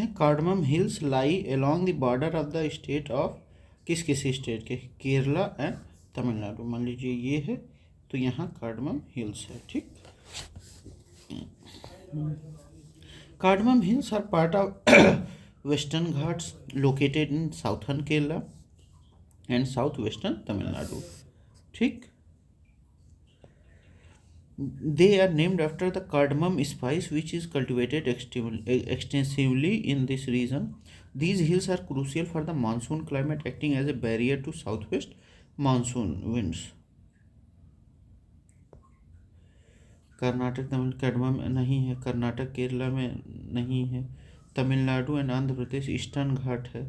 Cardamom hills lie along the border of the state of किस किस state के, Kerala and Tamil Nadu. मान लीजिए ये है, तो यहाँ कार्डमम हिल्स है। ठीक, cardamom hills are part of western Ghats located in southern Kerala and south western Tamil Nadu. ठीक, they are named after the cardamom spice which is cultivated extensively in this region. These hills are crucial for the monsoon climate, acting as a barrier to southwest monsoon winds. Karnataka Tamil cardamom नहीं है, कर्नाटक केरला में नहीं है, Tamil Nadu and Andhra Pradesh eastern Ghat है।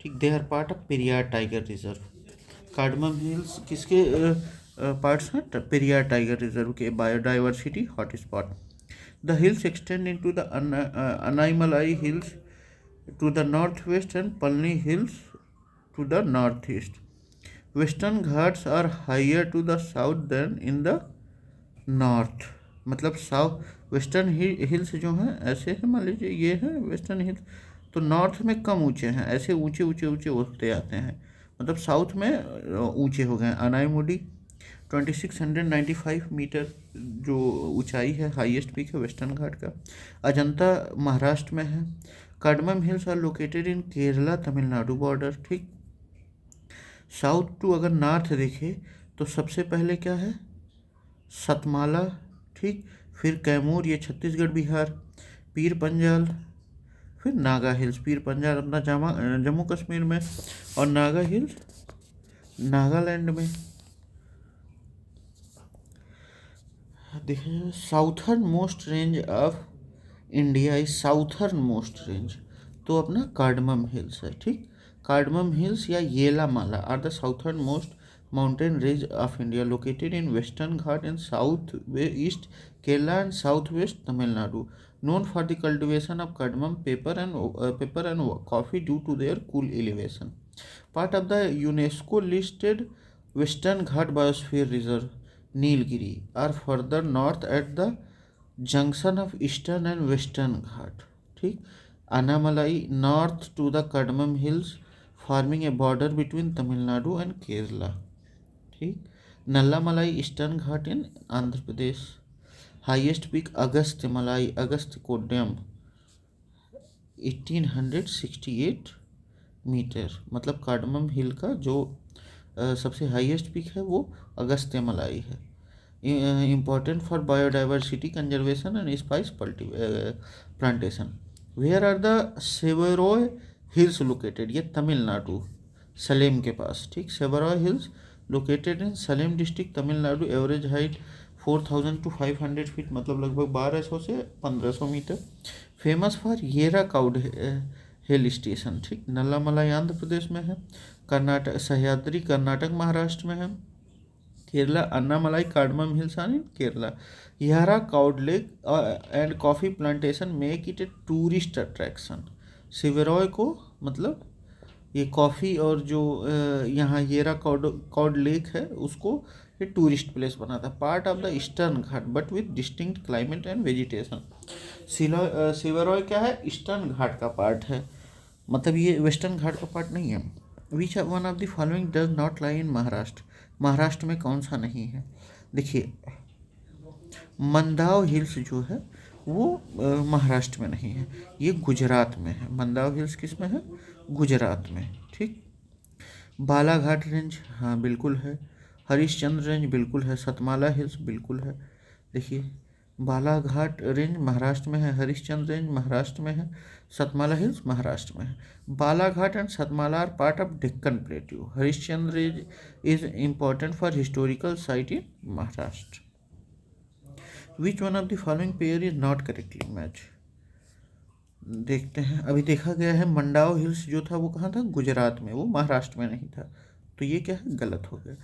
ठीक, they are part of Periyar tiger reserve. Cardamom hills किसके parts हैं? Periyar tiger reserve के biodiversity hotspot. The hills extend into the Anaimalai hills to the north west and Palni hills to the north east. Western Ghats are higher to the south than in the north. मतलब south western hills जो हैं ऐसे हैं, मान लीजिए ये है western hills, तो नॉर्थ में कम ऊंचे हैं, ऐसे ऊंचे ऊंचे ऊंचे होते आते हैं, मतलब साउथ में ऊंचे हो गए। अनाईमुडी 2695 मीटर जो ऊंचाई है, हाईएस्ट पीक है वेस्टर्न घाट का। अजंता महाराष्ट्र में है। Cardamom hills are located in Kerala Tamil Nadu border. ठीक, साउथ टू अगर नॉर्थ देखे तो सबसे पहले क्या है? सतमाला। ठीक, फिर कैमूर, ये छत्तीसगढ़ बिहार, पीर पंजाल, फिर नागा हिल्स। पीर पंजाल अपना जम्मू कश्मीर में और नागा हिल्स नागालैंड में। देखिए southernmost range of India is southernmost range, तो अपना कार्डमम हिल्स है। ठीक, कार्डमम हिल्स या Yelamala are the southern most mountain range of India located in western घाट in south east Kerala and south west Tamil Nadu, known for the cultivation of cardamom, pepper and coffee due to their cool elevation. Part of the UNESCO listed Western Ghat Biosphere Reserve, Nilgiri, are further north at the junction of Eastern and Western Ghat. ठीक, Annamalai north to the Cardamom Hills, forming a border between Tamil Nadu and Kerala. ठीक, Nallamalai Eastern Ghat in Andhra Pradesh. Highest peak Agastya मलाई, Agastya कोड्यम 1868 metre. मतलब cardamom हिल का जो सबसे highest peak है वो अगस्त्य मलाई है। Important for biodiversity conservation and spice plantation. Where are the Shevaroy hills located? ये तमिलनाडु सलेम के पास। ठीक, Shevaroy hills located in Salem district Tamil Nadu. Average height 4000 to 500 feet, मतलब लगभग 1200 से 1500 metre. Famous for Yercaud hill station. ठीक, नल्लामलाई आंध्र प्रदेश में है। कर्नाटक सह्याद्री कर्नाटक महाराष्ट्र में है। Kerala Annamalai cardamom hills are in Kerala. Yercaud lake and coffee plantation make it a tourist attraction. Shevaroy को मतलब ये कॉफ़ी और जो यहाँ येराकाउड लेक है उसको ये टूरिस्ट प्लेस बना था। Part of the eastern Ghat but with distinct climate and vegetation. Shevaroy क्या है? ईस्टर्न घाट का पार्ट है, मतलब ये वेस्टर्न घाट का पार्ट नहीं है। Which one of the following does not lie in Maharashtra? Maharashtra में कौन सा नहीं है? देखिए मंदाव हिल्स जो है वो महाराष्ट्र में नहीं है, ये गुजरात में है। मंदाव हिल्स किस में है? गुजरात में। ठीक, बालाघाट रेंज हाँ बिल्कुल है। हरिश्चंद्र रेंज बिल्कुल है। सतमाला हिल्स बिल्कुल है। देखिए बालाघाट रेंज महाराष्ट्र में है, हरिश्चंद्र रेंज महाराष्ट्र में है, सतमाला हिल्स महाराष्ट्र में है। Balaghat and Satmala are part of Deccan plateau. Harishchandra range is important for historical site in Maharashtra. Which one of the following pair is not correctly match? देखते हैं। अभी देखा गया है मंडाव हिल्स जो था वो कहाँ था? गुजरात में, वो महाराष्ट्र में नहीं था, तो ये क्या है? गलत हो गया।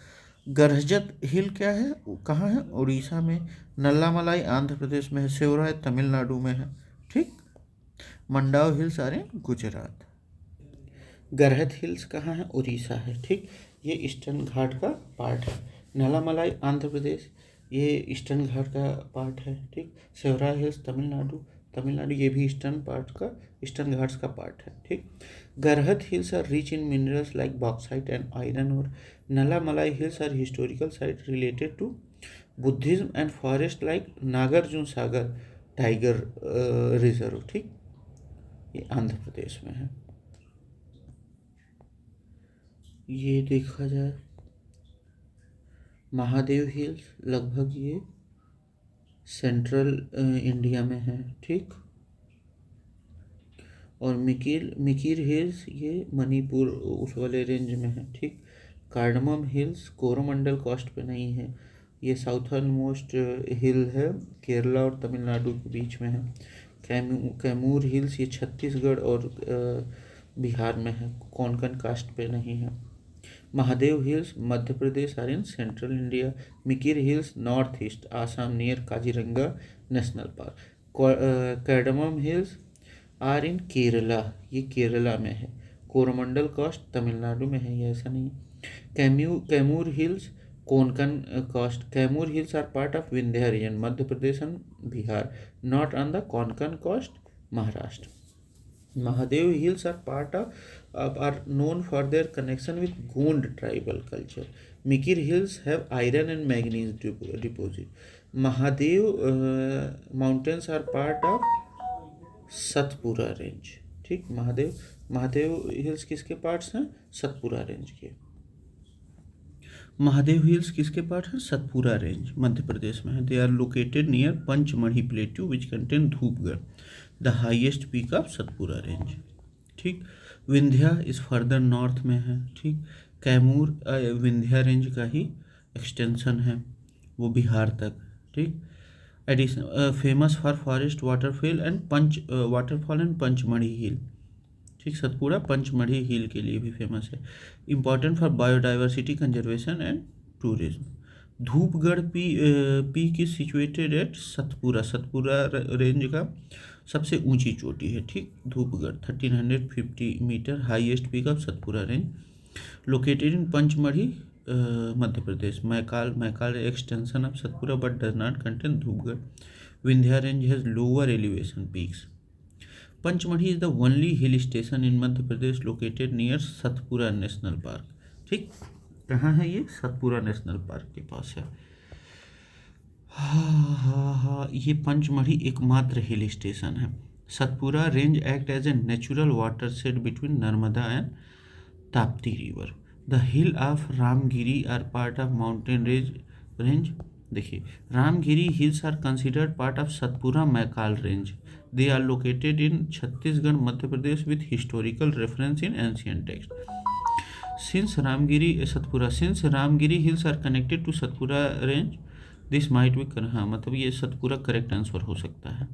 गरजत हिल क्या है? वो कहाँ है? उड़ीसा में। नल्लामलाई आंध्र प्रदेश में है। सेवराय तमिलनाडु में है। ठीक, मंडाव हिल्स आ रहे हैं गुजरात। गरहत हिल्स कहाँ है? उड़ीसा है। ठीक, ये ईस्टर्न घाट का पार्ट है। नल्लामलाई आंध्र प्रदेश, ये ईस्टर्न घाट का पार्ट है। ठीक, सेवराय हिल्स तमिलनाडु, तमिलनाडु, ये भी ईस्टर्न घाट्स का पार्ट है। ठीक। Garhjat hills are rich in minerals like bauxite and iron और Nallamalai hills are historical site related to Buddhism and forest like Nagarjuna Sagar tiger reserve. ठीक, ये आंध्र प्रदेश में है। ये देखा जाए महादेव हिल्स, लगभग ये सेंट्रल इंडिया में है। ठीक। और मिकिर हिल्स ये मणिपुर उस वाले रेंज में है। ठीक। कार्डमम हिल्स कोरोमंडल कोस्ट पे नहीं है, ये साउथर्न मोस्ट हिल है, केरला और तमिलनाडु के बीच में है। कैमूर हिल्स ये छत्तीसगढ़ और बिहार में है, कोंकण कास्ट पे नहीं है। Mahadev hills Madhya Pradesh are in central India. Mikir hills north east Assam near Kaziranga national park. Cardamom hills are in Kerala, ये केरला में है। कोरोमंडल कोस्ट तमिलनाडु में है, ये ऐसा नहीं है। Kaimur hills Konkan coast, Kaimur hills are part of Vindhya region Madhya Pradesh and Bihar, not on the Konkan coast Maharashtra. Mahadev hills are part of are known for their connection with Gond tribal culture. Mikir hills have iron and manganese deposit. Mahadev mountains are part of Satpura range. ठीक, Mahadev hills किसके parts हैं? Satpura range के। Mahadev hills किसके part हैं? Satpura range Madhya Pradesh में है। They are located near Pachmarhi plateau which contain Dhupgarh, the highest peak of Satpura range. ठीक। विंध्या इस फर्दर नॉर्थ में है। ठीक। कैमूर विंध्या रेंज का ही एक्सटेंशन है, वो बिहार तक। ठीक। Addition famous for forest waterfall and Pachmarhi hill. ठीक, सतपुरा पंचमढ़ी हिल के लिए भी फेमस है। Important for biodiversity conservation and tourism. Dhupgarh peak is situated at Satpura range का सबसे ऊंची चोटी है। ठीक, Dhupgarh 1350 metre, highest peak of Satpura range, located in Pachmarhi Madhya Pradesh. Maikal extension of Satpura but does not contain Dhupgarh. Vindhya range has lower elevation peaks. Pachmarhi is the only hill station in Madhya Pradesh located near Satpura national park. ठीक, कहाँ है ये? सतपुरा नेशनल पार्क के पास है। हाँ, ये पंचमढ़ी एकमात्र hill station है। Satpura range act as a natural water shed between Narmada and Tapti river. The hill of Ramgiri are part of mountain range. देखिए, Ramgiri hills are considered part of Satpura Maikal range. They are located in Chhattisgarh Madhya Pradesh with historical reference in ancient text. Since Ramgiri hills are connected to Satpura range, this might be हाँ, मतलब ये Satpura correct answer हो सकता है।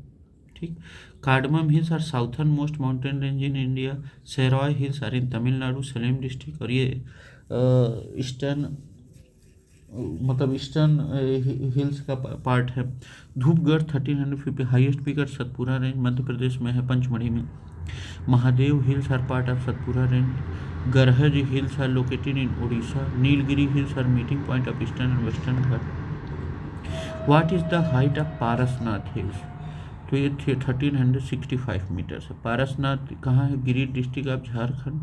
ठीक। Cardamom hills are southern most mountain range in India. Shevaroy hills are in Tamil Nadu Salem district, और ये eastern hills का पार्ट है। Dhupgarh 1350 highest peak at Satpura range Madhya Pradesh में है, पंचमढ़ी में। Mahadev hills are part of Satpura range. Garhjat hills are located in Odisha. Nilgiri hills are meeting point of eastern and western Ghat. What is the height of Parasnath hills? तो ये 1365 metres है। पारसनाथ कहाँ है? Giridih district of Jharkhand.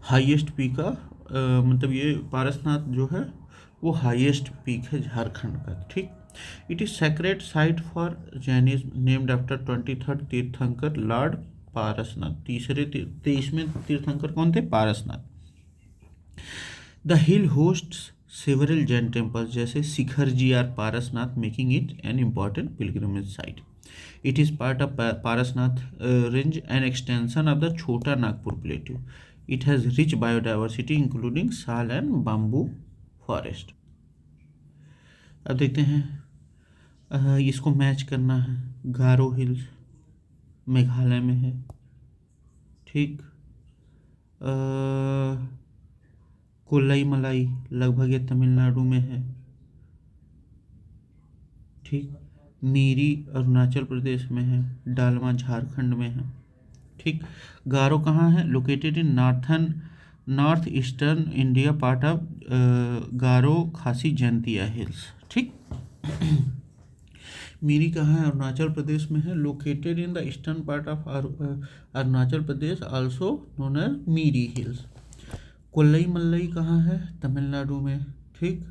Highest peak का मतलब ये पारसनाथ जो है वो हाईएस्ट पीक है झारखंड का। ठीक। It is sacred site for Jainism named after 23rd Tirthankar lord Parasnath. 23वें तीर्थंकर कौन थे? Parasnath. The hill hosts several Jain temples जैसे Shikhar ji or Parasnath, making it an important pilgrimage site. It is part of Parasnath range an extension of the Chota Nagpur plateau. It has rich biodiversity including sal and bamboo forest. अब देखते हैं इसको match करना है। Garo hills Meghalaya में है। ठीक। कोलाई मलाई लगभग ये तमिलनाडु में है। ठीक। मीरी अरुणाचल प्रदेश में है। डालमा झारखंड में है। ठीक। गारो कहाँ है? Located in north eastern India, part of Garo Khasi Jaintia hills. ठीक। मीरी कहाँ है? अरुणाचल प्रदेश में है। Located in the eastern part of Arunachal Pradesh, also known as Miri hills. Kolli Malai कहाँ है? तमिलनाडु में। ठीक।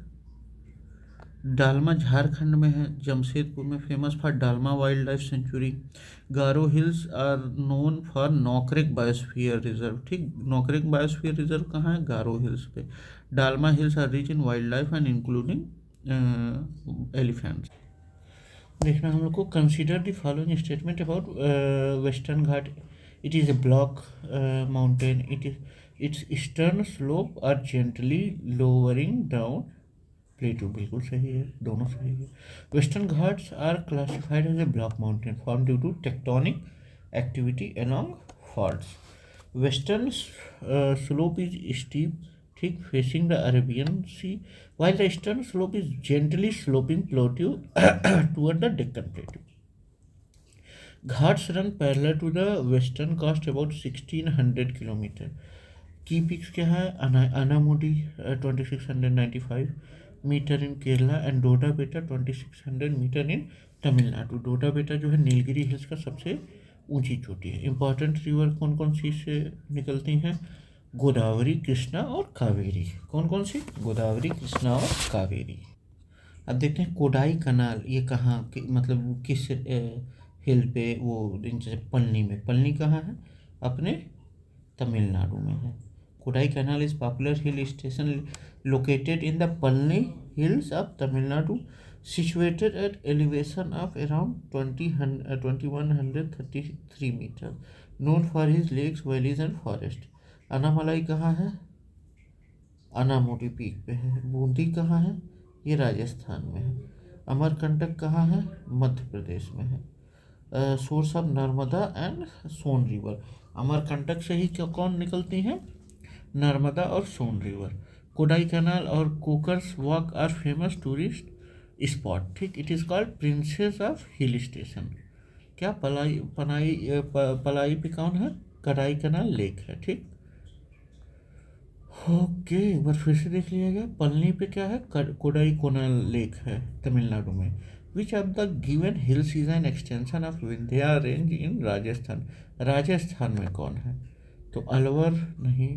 डालमा झारखंड में है, जमशेदपुर में, famous for Dalma wild life sanctuary. Garo hills are known for Nokrek biosphere reserve. ठीक, नॉकरेक बायोस्फीयर रिजर्व कहाँ है? गारो हिल्स पे। Dalma hills are rich in wild life and including elephants. देखना हम लोग को, consider the following statement about western Ghat. It is a block mountain, it's eastern slope are gently lowering down. Plateau बिल्कुल सही है, दोनों सही है। Western Ghats are classified as a block mountain form due to tectonic activity along faults. Western slope is steep, ठीक, facing the Arabian sea, while the eastern slope is gently sloping plateau toward the Deccan Plateau. Ghats run parallel to the western coast about 1600 kilometer. की pics क्या है? Anamudi 2695 metre in Kerala and डोडा बेटा 2600 metre इन तमिलनाडु। डोडा बेटा जो है Nilgiri hills का सबसे ऊंची चोटी है। इंपॉर्टेंट रिवर कौन कौन सी से निकलती हैं? गोदावरी, कृष्णा और कावेरी। कौन कौन सी? गोदावरी, कृष्णा और कावेरी। अब देखते हैं कोडाई कनाल, ये कहाँ मतलब किस हिल पे? वो जैसे पलनी में। पलनी कहाँ है? अपने तमिलनाडु में है। Kodai canal is popular hill station located in the Palani hills of Tamil Nadu, situated at elevation of around 2133 meter, known for his lakes, valleys and forest. Anamalai कहाँ है? अनामोटी पीक पे है। बूंदी कहाँ है? ये राजस्थान में है। अमरकंटक कहाँ है? मध्य प्रदेश में है। Source of Narmada and Son river. Amarkantak से ही क्यों कौन निकलती हैं? नर्मदा और सोन रिवर। कोडाई कैनाल और Coaker's walk are famous tourist spot. ठीक, it is called princess of hill station. क्या पलाई पे कौन है? कडाई कैनाल लेक है। ठीक, ओके, एक बार फिर से देख लिया गया। पलनी पे क्या है? कोडाई कोनाल लेक है तमिलनाडु में। Which of the given hills is an extension of Vindhya range in Rajasthan. Rajasthan में कौन है? तो अलवर नहीं,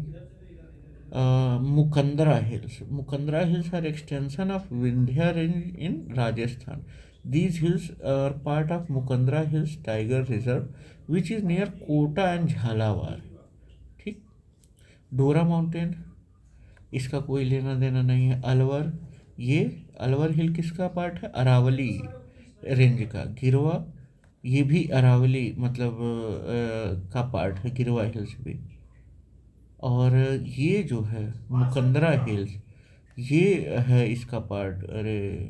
Mukandra hills. Mukandra hills are extension of Vindhya range in Rajasthan. These hills are part of Mukandra hills tiger reserve which is near Kota and Jhalawar. ठीक, Dora mountain, इसका कोई लेना देना नहीं है। अलवर, ये अलवर हिल किसका पार्ट है? अरावली रेंज का। गिरवा, ये भी अरावली मतलब का पार्ट है, गिरवा हिल्स भी। और ये जो है मुकंदरा हिल्स, ये है इसका पार्ट, अरे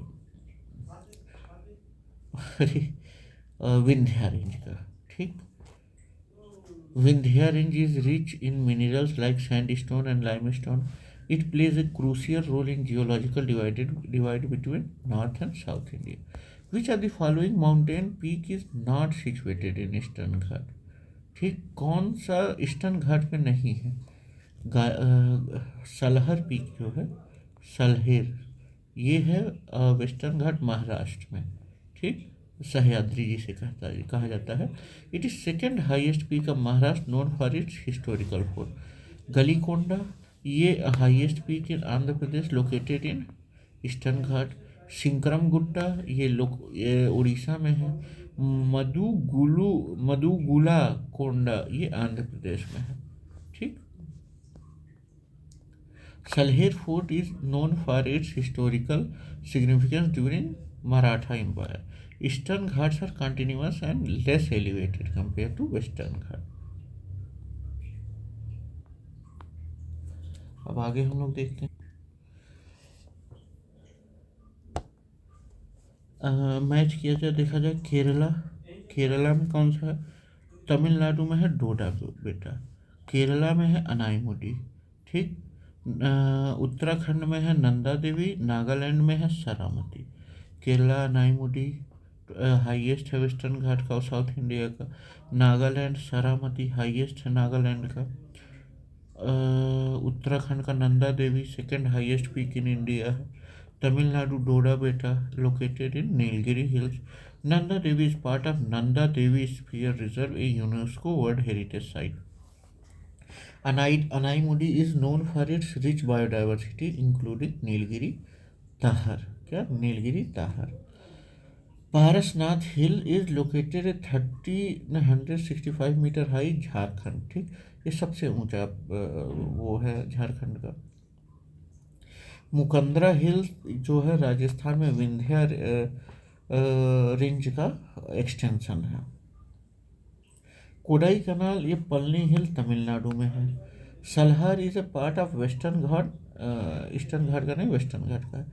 अरे विंध्या रेंज का। ठीक, Vindhya range is rich in minerals like sandstone and limestone. It plays a crucial role in geological divide between North and South India. Which of the following mountain peak is not situated in Eastern Ghat? ठीक, कौन सा eastern घाट पे नहीं है? सलहर peak जो है, सलहेर, ये है वेस्टर्न घाट महाराष्ट्र में। ठीक, सह्याद्री जिसे कहा जाता है। It is second highest peak of Maharashtra, known for its historical fort. Galikonda, ये highest peak in Andhra Pradesh, located in eastern Ghat. Sinkaram Gutta, ये उड़ीसा में है। मधुगुला कोंडा, ये आंध्र प्रदेश में है। ठीक, Salher fort is known for its historical significance during Maratha empire. Eastern Ghats are continuous and less elevated compare to western Ghat. अब आगे हम लोग देखते हैं मैच किया जाए, देखा जाए केरला में कौन सा है? तमिलनाडु में है डोडा बेटा, केरला में है अनाईमुडी। ठीक, उत्तराखंड में है नंदा देवी, नागालैंड में है सरामती। केरला अनाईमुडी हाईएस्ट है वेस्टर्न घाट का और साउथ इंडिया का। नागालैंड सरामती हाईएस्ट है नागालैंड का। उत्तराखंड का Nanda Devi second highest peak in India है। Tamil Nadu Doda Betta located in Nilgiri hills. Nanda Devi is part of Nanda Devi Sphere Reserve, a UNESCO World Heritage Site. Anaimudi is known for its rich biodiversity, including Nilgiri Tahar. क्या Nilgiri tahr. Parasnath hill is located at 165 metre high, Jharkhand. ठीक, ये सबसे ऊंचा वो है झारखंड का. मुकंदरा हिल जो है राजस्थान में विंध्या रेंज का एक्सटेंशन है. कोडाई कनाल ये पलनी हिल तमिलनाडु में है. Salher is a part of western Ghat, eastern Ghat का नहीं, वेस्टर्न घाट का.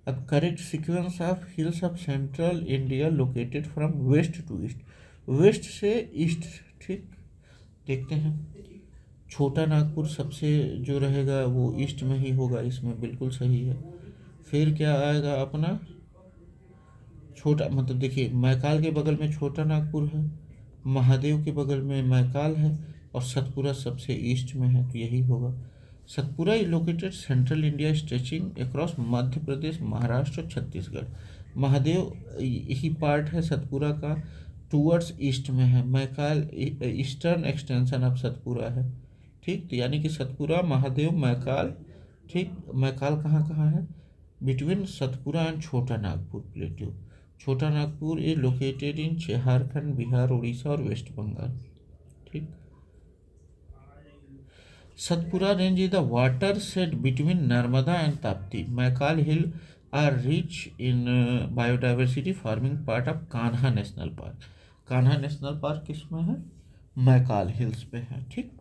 अब correct sequence of hills of central India located from west to east, west से ईस्ट. ठीक, देखते हैं. छोटा नागपुर सबसे जो रहेगा वो ईस्ट में ही होगा, इसमें बिल्कुल सही है. फिर क्या आएगा अपना छोटा, मतलब देखिए मैकाल के बगल में छोटा नागपुर है, महादेव के बगल में मैकाल है, और सतपुरा सबसे ईस्ट में है, तो यही होगा. Satpura is located central India stretching across Madhya Pradesh, Maharashtra और छत्तीसगढ़. महादेव यही पार्ट है सतपुरा का, टूवर्ड्स ईस्ट में है. Maikal eastern extension of Satpura है. ठीक, तो यानी कि सतपुरा, महादेव, मैकाल. ठीक, मैकाल कहाँ कहाँ है? बिटवीन सतपुरा एंड छोटा नागपुर प्लेट्यू. छोटा Nagpur is located in Jharkhand, Bihar, Orissa और वेस्ट बंगाल. ठीक, Satpura range is the watershed between Narmada and Tapti. Maikal Hill are rich in biodiversity, forming part of Kanha National Park. Kanha national park किसमें है? मैकाल हिल्स पे है. ठीक,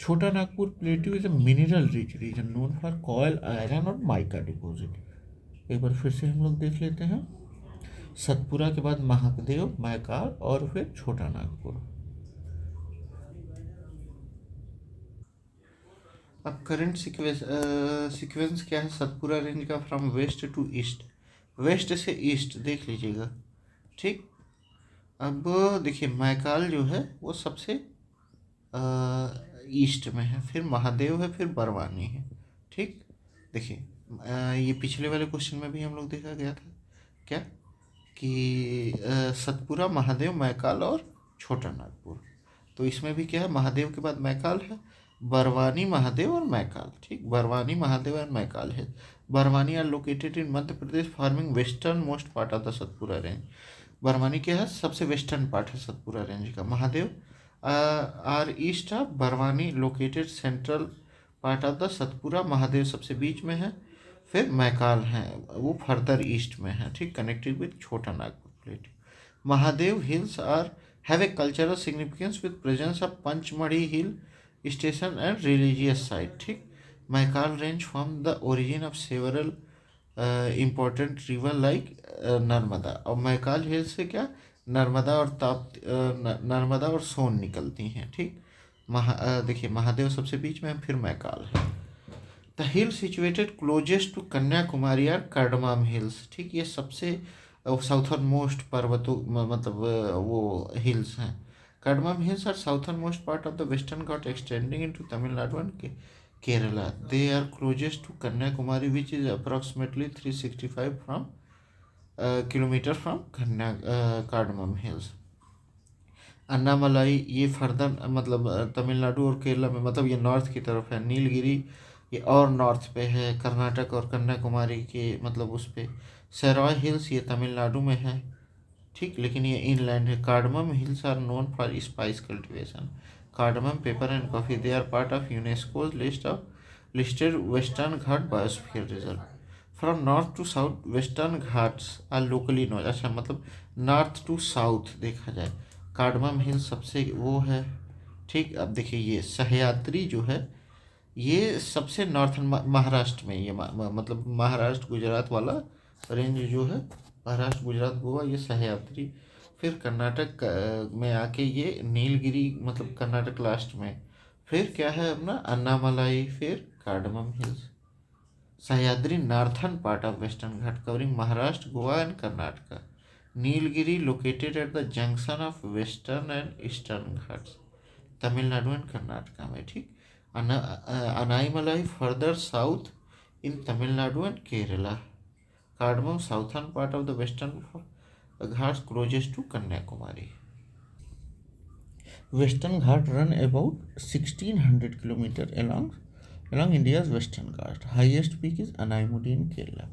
छोटा Nagpur plateau is a mineral rich region known for coil, iron और mica deposit. एक बार फिर से हम लोग देख लेते हैं. सतपुरा के बाद महादेव, मैकाल और फिर छोटा नागपुर. अब करंट सीक्वेंस क्या है सतपुरा रेंज का? From west to east, west से ईस्ट देख लीजिएगा. ठीक, अब देखिए मैकाल जो है वो सबसे ईस्ट में है, फिर महादेव है, फिर बरवानी है. ठीक, देखिए ये पिछले वाले क्वेश्चन में भी हम लोग देखा गया था क्या कि सतपुरा, महादेव, मैकाल और छोटा नागपुर. तो इसमें भी क्या है, महादेव के बाद मैकाल है, बरवानी, महादेव और मैकाल. ठीक, बरवानी, महादेव एंड मैकाल है. Barwani are located in Madhya Pradesh, farming western most part of the Satpura range. Barwani क्या है? सबसे वेस्टर्न पार्ट है सतपुरा रेंज का. Mahadev are east of Barwani, located central part of the Satpura. Mahadev सबसे बीच में है. फिर मैकाल है, वो फर्दर ईस्ट में है. ठीक, connected with Chota Nagpur plate. Mahadev hills are have a cultural significance with presence of Pachmarhi hill station and religious site. ठीक, Maikal range from the origin of several important river like Narmada. और मैकाल हिल से क्या नर्मदा और सोन निकलती हैं. ठीक, देखिए महादेव सबसे बीच में, फिर मैकाल है. The hill situated closest to Kanyakumari are cardamom hills. ठीक, ये सबसे साउथर्न मोस्ट पर्वतों मतलब वो हिल्स हैं. Cardamom Hills are southernmost part of the Western Ghat extending into Tamil Nadu and Kerala. They are closest to Kanyakumari, which is approximately 365 kilometer from Cardamom Hills. Annamalai ये further मतलब तमिलनाडु और केरला में, मतलब ये नॉर्थ की तरफ है. नीलगिरी ये और नॉर्थ पे है, कर्नाटक और कन्याकुमारी के मतलब उस पे. सराय हिल्स ये तमिलनाडु में है. ठीक, लेकिन ये इनलैंड है. Cardamom hills are known for spice cultivation. Cardamom, pepper and coffee, they are part of UNESCO's listed western Ghat biosphere reserve. From north to south western Ghats are locally known. अच्छा, मतलब नॉर्थ टू साउथ देखा जाए cardamom हिल सबसे वो है. ठीक, अब देखिए ये सह्याद्री जो है ये सबसे नॉर्थन महाराष्ट्र में, ये मतलब महाराष्ट्र गुजरात वाला रेंज जो है, महाराष्ट्र, गुजरात, गोवा, ये सह्याद्री. फिर कर्नाटक में आके ये नीलगिरी, मतलब कर्नाटक लास्ट में. फिर क्या है अपना अन्नामलाई, फिर cardamom hills. Sahyadri northern part of western Ghat covering Maharashtra, Goa and Karnataka. Nilgiri located at the junction of western and eastern Ghats, Tamil Nadu and Karnataka में. ठीक, Anaimalai further south in Tamil Nadu and Kerala. Cardamom, southern part of the Western Ghats closest to Kanyakumari. Western Ghat run about 1600 kilometers along India's Western Ghats. Highest peak is Anaimudi in Kerala.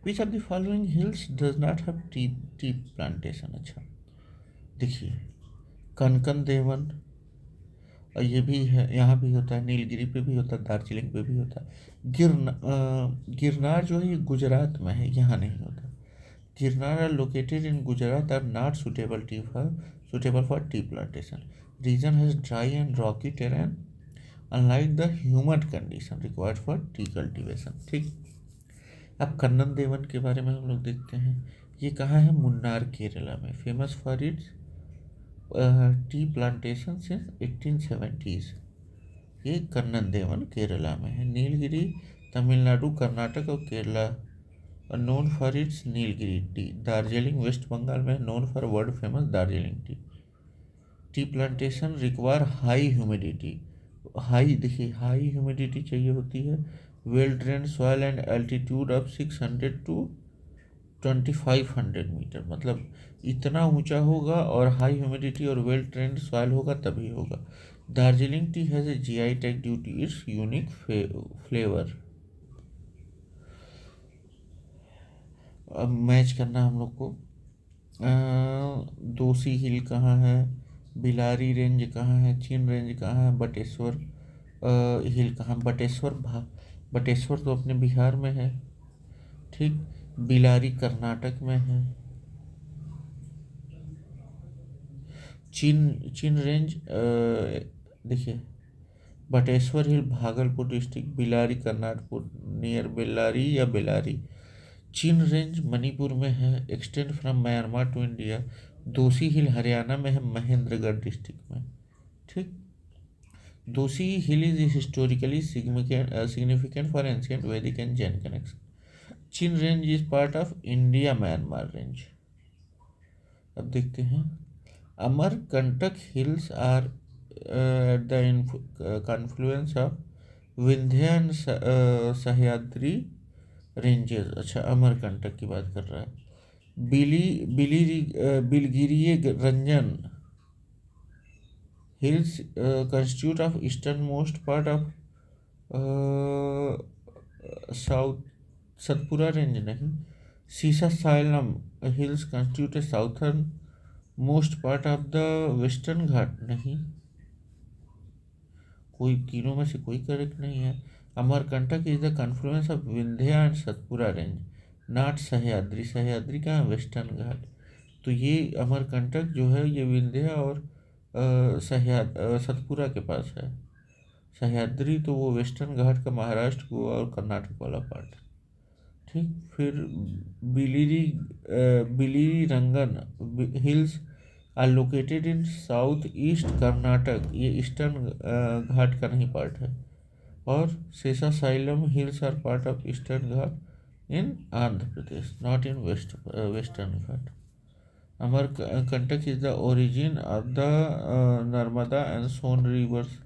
Which of the following hills does not have tea plantation? अच्छा देखिए, कनकन देवन, और ये भी है, यहाँ भी होता है, नीलगिरी पे भी होता है, दार्जिलिंग पे भी होता है। गिरनार जो है ये गुजरात में है, यहाँ नहीं होता। Girnar are located in Gujarat are not suitable for tea plantation. Region has dry and rocky terrain unlike the humid condition required for tea cultivation. ठीक। अब कन्नन देवन के बारे में हम लोग देखते हैं। ये कहाँ है? मुन्नार, केरला में। Famous for its tea plantation since 1870s। ये कन्नन देवन केरला में है। नीलगिरी तमिलनाडु, कर्नाटक और Kerala known for its Nilgiri tea. Darjeeling West Bengal में known for world famous Darjeeling tea. Tea plantation require high humidity. देखिए, हाई ह्यूमिडिटी चाहिए होती है। Well drain soil and altitude of 600 to 2500 metre, मतलब इतना ऊंचा होगा और हाई ह्यूमिडिटी और वेल ट्रेंड सॉइल होगा तभी होगा। Darjeeling tea has a GI tag due to its unique flavour. अब मैच करना हम लोग को। दोसी हिल कहाँ है, बिलारी रेंज कहाँ है, चिन रेंज कहाँ है, बटेश्वर हिल कहाँ। बटेश्वर तो अपने बिहार में है, ठीक। बिलारी कर्नाटक में है। चिन रेंज देखिए, Bateshwar hill Bhagalpur district, Bilari Karnataka near Bellary या बेलारी। चिन रेंज मणिपुर में है, extend from Myanmar to India. Dosi hill Haryana में है, महेंद्रगढ़ डिस्ट्रिक्ट में, ठीक। Dhosi hill is historically significant for ancient Vedic and Jain connection. Chin range is part of India Myanmar range. अब देखते हैं, Amarkantak hills are at the confluence of Vindhya and Sahyadri ranges. अच्छा, अमरकंटक की बात कर रहा है। Biligiri Rangan hills constitute of easternmost part of south Satpura range नहीं। Seshachalam hills constitute a southern most part of the western Ghat नहीं। कोई तीनों में से कोई करेक्ट नहीं है। Amarkantak is the confluence of Vindhya and Satpura range, not Sahyadri. Sahyadri कहाँ? वेस्टर्न घाट। तो ये अमरकंटक जो है ये विंध्या और सतपुरा के पास है। सह्याद्री तो वो वेस्टर्न घाट का महाराष्ट्र, गोवा और कर्नाटक वाला पार्ट, ठीक। फिर Biligiri Rangan hills are located in south east Karnataka, ये ईस्टर्न घाट का नहीं पार्ट है। और Seshachalam hills are part of eastern Ghat in Andhra Pradesh, not in western Ghat. Amarkantak is the origin of the Narmada and Son rivers,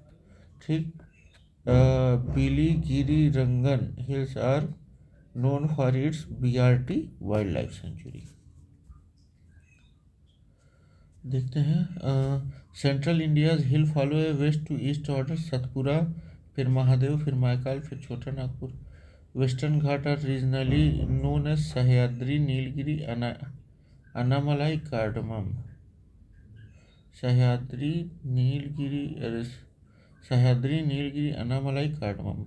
ठीक। Biligiri Rangan hills are known for its BRT wild life sanctuary. देखते हैं, central India's hill follow a west to east order, Satpura, फिर महादेव, फिर महाकाल, फिर Chota Nagpur. Western Ghat are regionally known as Sahyadri, Nilgiri, Anamalai, cardamom. Sahyadri, Nilgiri, Anamalai, cardamom.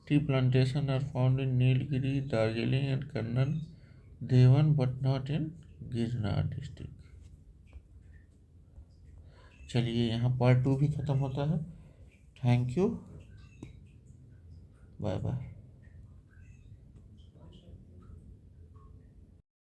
Tea plantation are found in Nilgiri, Darjeeling and Kannan Devan but not in Girnar district. चलिए, यहाँ part 2 भी ख़त्म होता है। Thank you, bye bye.